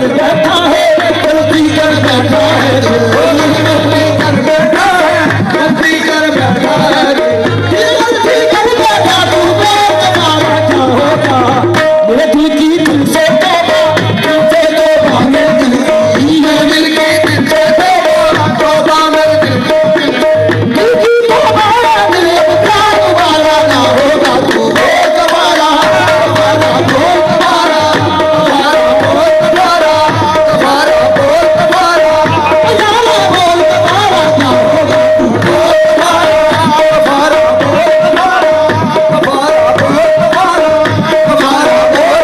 बैठा है, गलती कर बैठा है, गलती कर बैठा है, गलती कर बैठा है, गलती कर बैठा। तू तुम्हारा क्या होगा मेरे दिल की तुमसे तोबा, तुमसे तोबा मेरे दिल की, मेरे दिल की तुमसे तोबा, तोबा मेरे दिल की, दिल की तोबा। दिल अब प्यार वाला ना होगा, तू दोबारा दोबारा बोल दोबारा बोल दोबारा दोबारा बोल दोबारा दोबारा बोल दोबारा ना होगा, तू दोबारा दोबारा बोल दोबारा दोबारा बोल दोबारा दोबारा बोल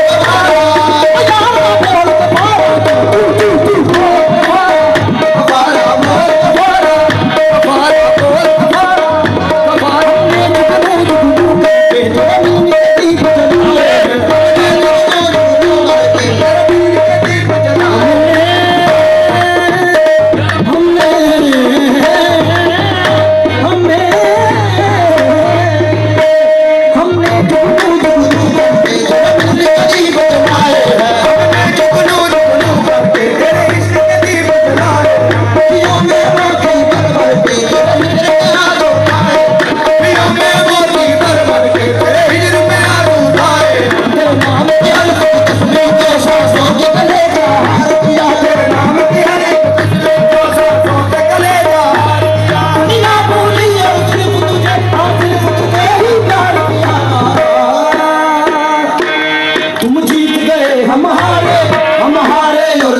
हम हारे और